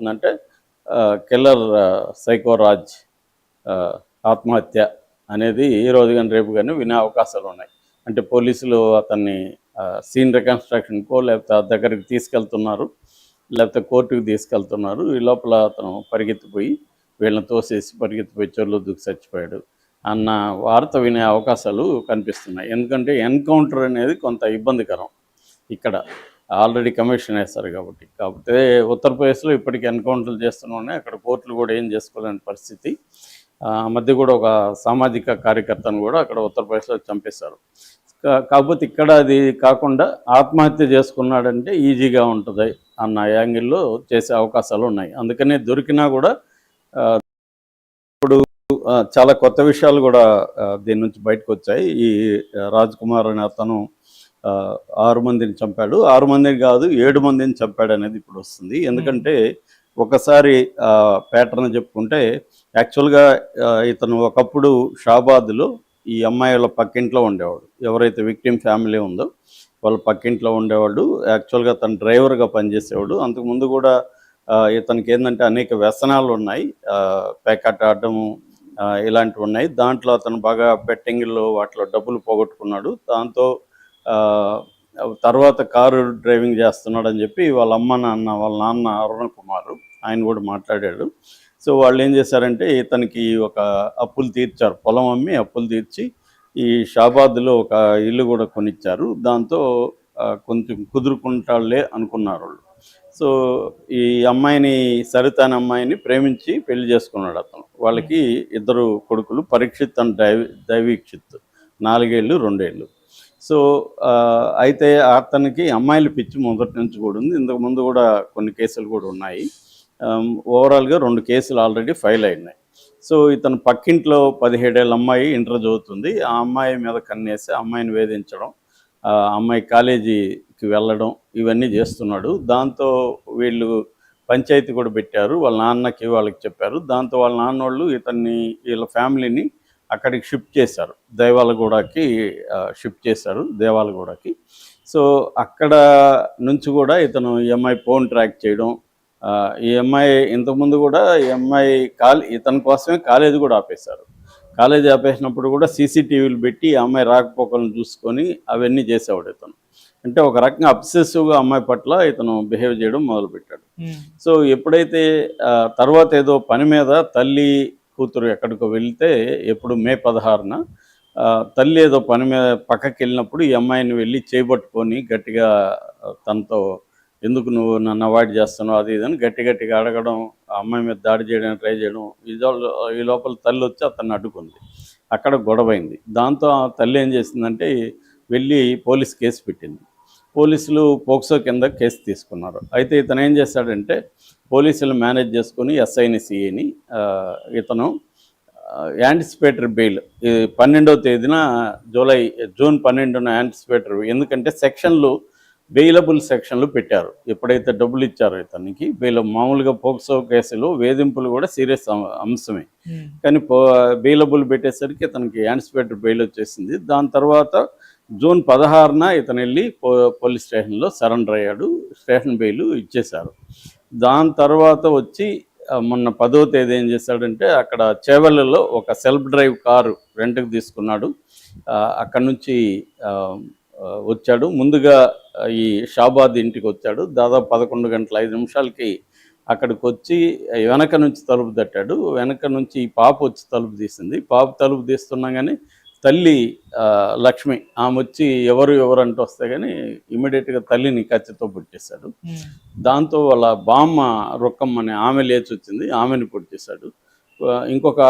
అవుతుందంటే killer psycho Raj ఆత్మహత్య అనేది ఈ రోజు కానీ రేపు కానీ వినే అవకాశాలు ఉన్నాయి. అంటే పోలీసులు అతన్ని సీన్ రికన్స్ట్రక్షన్కో లేకపోతే ఆ దగ్గరికి తీసుకెళ్తున్నారు, లేకపోతే కోర్టుకు తీసుకెళ్తున్నారు. ఈ లోపల అతను పరిగెత్తిపోయి వీళ్ళని తోసేసి పరిగెత్తిపోయి చెరువులో దూకి చచ్చిపోయాడు అన్న వార్త వినే అవకాశాలు కనిపిస్తున్నాయి. ఎందుకంటే ఎన్కౌంటర్ అనేది కొంత ఇబ్బందికరం. ఇక్కడ ఆల్రెడీ కమిషన్ వేస్తారు కాబట్టి. కాకపోతే ఉత్తరప్రదేశ్లో ఇప్పటికీ ఎన్కౌంటర్లు చేస్తూనే అక్కడ కోర్టులు కూడా ఏం చేసుకోలేని పరిస్థితి. మధ్య కూడా ఒక సామాజిక కార్యకర్తను కూడా అక్కడ ఉత్తరప్రదేశ్లో చంపేశారు. కాకపోతే ఇక్కడ అది కాకుండా ఆత్మహత్య చేసుకున్నాడంటే ఈజీగా ఉంటుంది అన్న యాంగిల్లో చేసే అవకాశాలు ఉన్నాయి. అందుకనే దొరికినా కూడా ఇప్పుడు చాలా కొత్త విషయాలు కూడా దీని నుంచి బయటకు వచ్చాయి. ఈ రాజ్ కుమార్ అనే అతను 6 మందిని చంపాడు, 6 మందిని కాదు 7 మందిని చంపాడు అనేది ఇప్పుడు వస్తుంది. ఎందుకంటే ఒకసారి ప్యాటర్న్ చెప్పుకుంటే యాక్చువల్గా ఇతను ఒకప్పుడు షాబాద్లో ఈ అమ్మాయిల పక్కింట్లో ఉండేవాడు. ఎవరైతే విక్టిమ్ ఫ్యామిలీ ఉందో వాళ్ళ పక్కింట్లో ఉండేవాడు. యాక్చువల్గా తను డ్రైవర్గా పనిచేసేవాడు. అంతకుముందు కూడా ఇతనికి ఏంటంటే అనేక వ్యసనాలు ఉన్నాయి, ప్యాకెట్ ఆడటము ఇలాంటివి ఉన్నాయి. దాంట్లో అతను బాగా బెట్టింగ్లో వాటిలో డబ్బులు పోగొట్టుకున్నాడు. దాంతో తర్వాత కారు డ్రైవింగ్ చేస్తున్నాడు అని చెప్పి వాళ్ళ నాన్న అరుణ్ కుమార్ ఆయన కూడా మాట్లాడాడు. సో వాళ్ళు ఏం చేశారంటే ఇతనికి ఒక అప్పులు తీర్చారు, పొలం అమ్మి అప్పులు తీర్చి ఈ షాబాద్లో ఒక ఇల్లు కూడా కొనిచ్చారు. దాంతో కొంచెం కుదురుకుంటాళ్లే అనుకున్నారు వాళ్ళు. సో ఈ అమ్మాయిని, సరిత అనే అమ్మాయిని ప్రేమించి పెళ్లి చేసుకున్నాడు అతను. వాళ్ళకి 2 కొడుకులు, పరీక్షిత్ అండ్ దైవీక్షిత్, 4 ఏళ్ళు 2 ఏళ్ళు. సో అయితే అతనికి అమ్మాయిలు పిచ్చి మొదటి నుంచి కూడా ఉంది. ఇంతకుముందు కూడా కొన్ని కేసులు కూడా ఉన్నాయి. ఓవరాల్గా 2 కేసులు ఆల్రెడీ ఫైల్ అయినాయి. సో ఇతను పక్కింట్లో 17 ఏళ్ళ అమ్మాయి ఇంటర్ చదువుతుంది. ఆ అమ్మాయి మీద కన్నేసి అమ్మాయిని వేధించడం, అమ్మాయి కాలేజీకి వెళ్ళడం ఇవన్నీ చేస్తున్నాడు. దాంతో వీళ్ళు పంచాయతీ కూడా పెట్టారు. వాళ్ళ నాన్నకి వాళ్ళకి చెప్పారు. దాంతో వాళ్ళ నాన్నోళ్ళు వీళ్ళ ఫ్యామిలీని అక్కడికి షిఫ్ట్ చేశారు, దేవాలగూడకి షిఫ్ట్ చేశారు, దేవాలగూడకి. సో అక్కడ నుంచి కూడా ఇతను ఈ అమ్మాయి ఫోన్ ట్రాక్ చేయడం, ఈ అమ్మాయి ఇంతకుముందు కూడా ఈ అమ్మాయి ఇతని కోసమే కాలేజీ కూడా ఆపేశారు. కాలేజీ ఆపేసినప్పుడు కూడా సీసీటీవీలు పెట్టి ఆ అమ్మాయి రాకపోకలను చూసుకొని అవన్నీ చేసేవాడు ఇతను. అంటే ఒక రకంగా అబ్సెసివ్గా అమ్మాయి పట్ల ఇతను బిహేవ్ చేయడం మొదలుపెట్టాడు. సో ఎప్పుడైతే తర్వాత ఏదో పని మీద తల్లి కూతురు ఎక్కడికో వెళ్తే, ఎప్పుడు మే 16న తల్లి ఏదో పని మీద పక్కకి వెళ్ళినప్పుడు ఈ అమ్మాయిని వెళ్ళి చేయబట్టుకొని గట్టిగా తనతో ఎందుకు నువ్వు నన్ను అవాయిడ్ చేస్తున్నావు అది ఇదని గట్టిగా అడగడం, ఆ అమ్మాయి మీద దాడి చేయడానికి ట్రై చేయడం. ఈ లోపల తల్లి వచ్చి అతన్ని అడ్డుకుంది. అక్కడ గొడవైంది. దాంతో ఆ తల్లి ఏం చేసిందంటే వెళ్ళి పోలీస్ కేసు పెట్టింది. పోలీసులు పోక్సో కింద కేసు తీసుకున్నారు. అయితే ఇతను ఏం చేశాడంటే పోలీసులు మేనేజ్ చేసుకుని ఎస్ఐని సిఐని ఇతను యాంటిసిపేటరీ బెయిల్ 12వ తేదీన జూన్ 12న యాంటిసిపేటరీ, ఎందుకంటే సెక్షన్లు బెయిలబుల్ సెక్షన్లు పెట్టారు. ఎప్పుడైతే డబ్బులు ఇచ్చారో ఇతనికి మామూలుగా పోక్సో కేసులో వేధింపులు కూడా సీరియస్ అంశమే, కానీ బెయిలబుల్ పెట్టేసరికి ఇతనికి యాంటిసిపేటరీ బెయిల్ వచ్చేసింది. దాని తర్వాత జూన్ 16న ఇతను వెళ్ళి పోలీస్ స్టేషన్లో సరెండర్ అయ్యాడు. స్టేషన్ బెయిల్ ఇచ్చేశారు. దాని తర్వాత వచ్చి మొన్న 10వ తేదీ ఏం చేశాడంటే అక్కడ చేవెళ్ళలో ఒక సెల్ఫ్ డ్రైవ్ కారు రెంట్కి తీసుకున్నాడు. అక్కడ నుంచి వచ్చాడు. ముందుగా ఈ షాబాద్ ఇంటికి వచ్చాడు. దాదాపు 11 గంటల 5 నిమిషాలకి అక్కడికి వచ్చి వెనక నుంచి తలుపు తట్టాడు. వెనక నుంచి ఈ పాప వచ్చి తలుపు తీసింది. పాప తలుపు తీస్తున్నాగానే తల్లి లక్ష్మి ఆమె వచ్చి ఎవరు అంటూ వస్తే కానీ ఇమీడియట్గా తల్లిని కత్తితో పుట్టేశాడు. దాంతో వాళ్ళ బామ్మ రుక్కమ్మ అనే ఆమె లేచి వచ్చింది, ఆమెను పుట్టేశాడు. ఇంకొక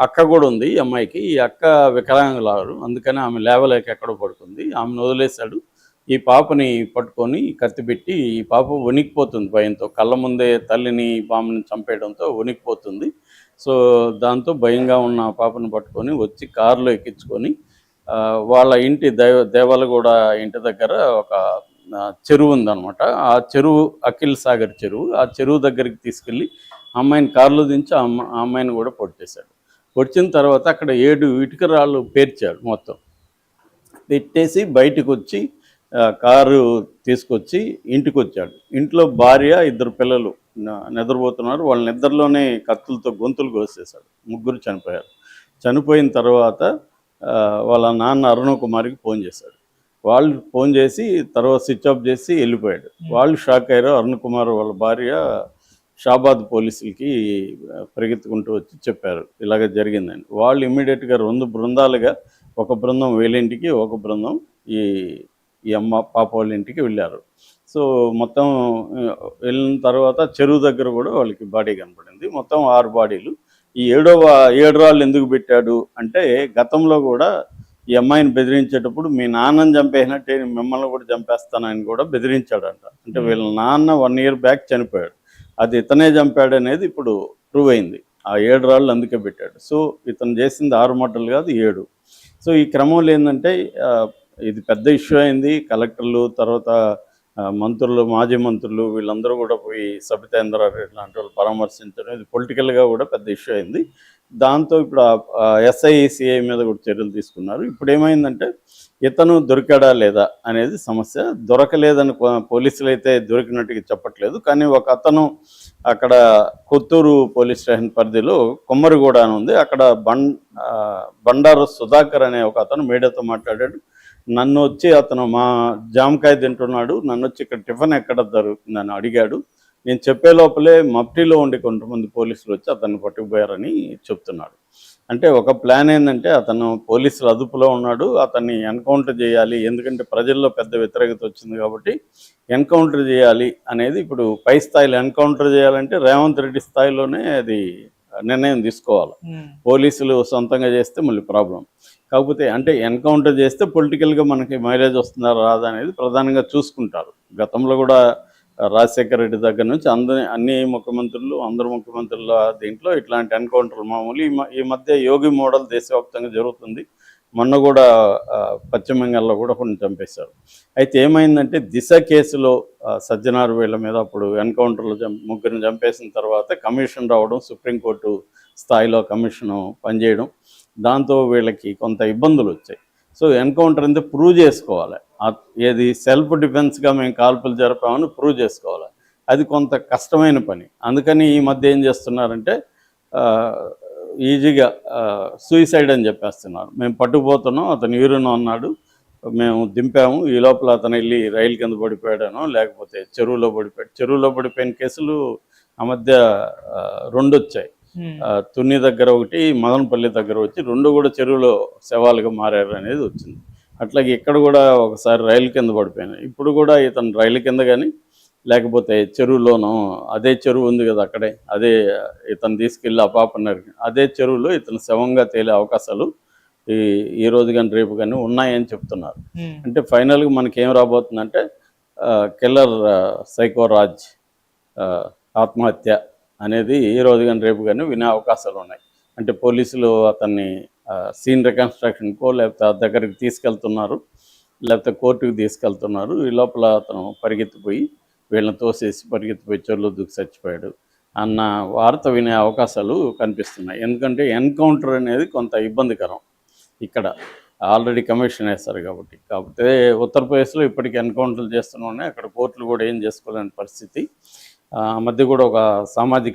అక్క కూడా ఉంది ఈ అమ్మాయికి. ఈ అక్క వికలాంగులారు, అందుకని ఆమె లేవలేక ఎక్కడో పడుకుంది. ఆమెను వదిలేశాడు. ఈ పాపని పట్టుకొని కత్తి పెట్టి, ఈ పాప వణికిపోతుంది భయంతో, కళ్ళ ముందే తల్లిని బామ్మని చంపేయడంతో వణికిపోతుంది. సో దాంతో భయంగా ఉన్న పాపను పట్టుకొని వచ్చి కారులో ఎక్కించుకొని వాళ్ళ ఇంటి దేవాలగూడ ఇంటి దగ్గర ఒక చెరువు ఉందన్నమాట. ఆ చెరువు అఖిల్ సాగర్ చెరువు. ఆ చెరువు దగ్గరికి తీసుకెళ్ళి అమ్మాయిని కారులో దించి అమ్మాయిని కూడా పొడిచేశాడు. పొడిచిన తర్వాత అక్కడ 7 ఇటుక రాళ్ళు పేర్చాడు. మొత్తం పెట్టేసి బయటకు వచ్చి కారు తీసుకొచ్చి ఇంటికి వచ్చాడు. ఇంట్లో భార్య, 2 పిల్లలు నిద్రపోతున్నారు. వాళ్ళ నిద్రలోనే కత్తులతో గొంతులు కోసేశాడు. ముగ్గురు చనిపోయారు. చనిపోయిన తర్వాత వాళ్ళ నాన్న అరుణ కుమార్‌కి ఫోన్ చేశాడు. వాళ్ళు ఫోన్ చేసి తర్వాత స్విచ్ ఆఫ్ చేసి వెళ్ళిపోయాడు. వాళ్ళు షాక్ అయ్యారు. అరుణ్ కుమార్ వాళ్ళ భార్య షాబాద్ పోలీసులకి పరిగెత్తుకుంటూ వచ్చి చెప్పారు ఇలాగ జరిగిందని. వాళ్ళు ఇమ్మీడియట్‌గా 2 బృందాలుగా, ఒక బృందం వీళ్ళింటికి, ఒక బృందం ఈ ఈ అమ్మ పాప వాళ్ళ ఇంటికి వెళ్ళారు. సో మొత్తం వెళ్ళిన తర్వాత చెరువు దగ్గర కూడా వాళ్ళకి బాడీ కనపడింది. మొత్తం 6 బాడీలు. ఈ 7 రాళ్ళు ఎందుకు పెట్టాడు అంటే, గతంలో కూడా ఈ అమ్మాయిని బెదిరించేటప్పుడు మీ నాన్నని చంపేసినట్టే మిమ్మల్ని కూడా చంపేస్తానని కూడా బెదిరించాడంట. అంటే వీళ్ళ నాన్న 1 ఇయర్ బ్యాక్ చనిపోయాడు. అది ఇతనే చంపాడు అనేది ఇప్పుడు ప్రూవ్ అయింది. ఆ 7 రాళ్ళు అందుకే పెట్టాడు. సో ఇతను చేసింది 6 మర్డర్లు కాదు, 7. సో ఈ క్రమంలో ఏంటంటే ఇది పెద్ద ఇష్యూ అయింది. కలెక్టర్లు, తర్వాత మంత్రులు, మాజీ మంత్రులు వీళ్ళందరూ కూడా పోయి సబితేంద్రారెడ్డి లాంటి వాళ్ళు పరామర్శించడం, ఇది పొలిటికల్గా కూడా పెద్ద ఇష్యూ అయింది. దాంతో ఇప్పుడు ఎస్ఐ, సిఐ మీద కూడా చర్యలు తీసుకున్నారు. ఇప్పుడు ఏమైందంటే ఇతను దొరికాడా లేదా అనేది సమస్య. దొరకలేదని పోలీసులు అయితే దొరికినట్టుగా చెప్పట్లేదు. కానీ ఒక అతను అక్కడ కొత్తూరు పోలీస్ స్టేషన్ పరిధిలో కొమ్మరిగూడ అని ఉంది, అక్కడ బండారు సుధాకర్ అనే ఒక అతను మీడియాతో మాట్లాడాడు. నన్ను వచ్చి అతను మా జామకాయ తింటున్నాడు, నన్ను వచ్చి ఇక్కడ టిఫిన్ ఎక్కడ దొరుకుతుందని అడిగాడు. నేను చెప్పే లోపలే మఫ్టీలో ఉండి కొంతమంది పోలీసులు వచ్చి అతన్ని పట్టుకుపోయారని చెప్తున్నాడు. అంటే ఒక ప్లాన్ ఏంటంటే, అతను పోలీసుల అదుపులో ఉన్నాడు, అతన్ని ఎన్కౌంటర్ చేయాలి, ఎందుకంటే ప్రజల్లో పెద్ద వ్యతిరేకత వచ్చింది కాబట్టి ఎన్కౌంటర్ చేయాలి అనేది. ఇప్పుడు పై స్థాయిలో ఎన్కౌంటర్ చేయాలంటే రేవంత్ రెడ్డి స్థాయిలోనే అది నిర్ణయం తీసుకోవాలి. పోలీసులు సొంతంగా చేస్తే మళ్ళీ ప్రాబ్లం. కాకపోతే అంటే ఎన్కౌంటర్ చేస్తే పొలిటికల్గా మనకి మైలేజ్ వస్తుందా రాదా అనేది ప్రధానంగా చూసుకుంటారు. గతంలో కూడా రాజశేఖర రెడ్డి దగ్గర నుంచి అన్ని ముఖ్యమంత్రులు, అందరు ముఖ్యమంత్రుల దీంట్లో ఇట్లాంటి ఎన్కౌంటర్లు మామూలు. ఈ మధ్య యోగి మోడల్ దేశవ్యాప్తంగా జరుగుతుంది. మొన్న కూడా పశ్చిమ బెంగాల్లో కూడా కొన్ని చంపేశారు. అయితే ఏమైందంటే దిశ కేసులో సజ్జనార్ వీళ్ళ మీద అప్పుడు ఎన్కౌంటర్లు ముగ్గురిని చంపేసిన తర్వాత కమిషన్ రావడం, సుప్రీంకోర్టు స్థాయిలో కమిషను పనిచేయడం, దాంతో వీళ్ళకి కొంత ఇబ్బందులు వచ్చాయి. సో ఎన్కౌంటర్ అంతే ప్రూవ్ చేసుకోవాలి. ఏది సెల్ఫ్ డిఫెన్స్గా మేము కాల్పులు జరిపామని ప్రూవ్ చేసుకోవాలి. అది కొంత కష్టమైన పని. అందుకని ఈ మధ్య ఏం చేస్తున్నారంటే ఈజీగా సూయిసైడ్ అని చెప్పేస్తున్నారు. మేము పట్టుకుపోతున్నాం, అతను యూరిన్ అన్నాడు, మేము దింపాము, ఈ లోపల అతను వెళ్ళి రైలు కింద పడిపోయాడనో లేకపోతే చెరువులో పడిపోయాడు. చెరువులో పడిపోయిన కేసులు ఆ మధ్య 2 వచ్చాయి. తుని దగ్గర ఒకటి, మదనపల్లి దగ్గర వచ్చి 2 కూడా చెరువులో శవాలుగా మారారు అనేది వచ్చింది. అట్లాగే ఇక్కడ కూడా ఒకసారి రైలు కింద పడిపోయినాయి. ఇప్పుడు కూడా ఇతను రైలు కింద కానీ లేకపోతే చెరువులోనూ, అదే చెరువు ఉంది కదా అక్కడే, అదే ఇతను తీసుకెళ్ళి ఆ పాపన్నారు, అదే చెరువులో ఇతను శవంగా తేలే అవకాశాలు ఈ రోజు కానీ రేపు కానీ ఉన్నాయని చెప్తున్నారు. అంటే ఫైనల్గా మనకి ఏం రాబోతుందంటే కిల్లర్ సైకో రాజ్ ఆత్మహత్య అనేది ఈ రోజు కానీ రేపు కానీ వినే అవకాశాలు ఉన్నాయి. అంటే పోలీసులు అతన్ని సీన్ రికన్స్ట్రక్షన్కో లేకపోతే ఆ దగ్గరికి తీసుకెళ్తున్నారు, లేకపోతే కోర్టుకు తీసుకెళ్తున్నారు. ఈ లోపల అతను పరిగెత్తిపోయి వీళ్ళని తోసేసి పరిగెత్తిపోయి చెరువులో దూకి చచ్చిపోయాడు అన్న వార్త వినే అవకాశాలు కనిపిస్తున్నాయి. ఎందుకంటే ఎన్కౌంటర్ అనేది కొంత ఇబ్బందికరం. ఇక్కడ ఆల్రెడీ కమిషన్ వేస్తారు కాబట్టి. కాకపోతే ఉత్తరప్రదేశ్లో ఇప్పటికీ ఎన్కౌంటర్లు చేస్తూనే ఉన్నాయి. అక్కడ కోర్టులు కూడా ఏం చేసుకోలేని పరిస్థితి. మధ్య కూడా ఒక సామాజిక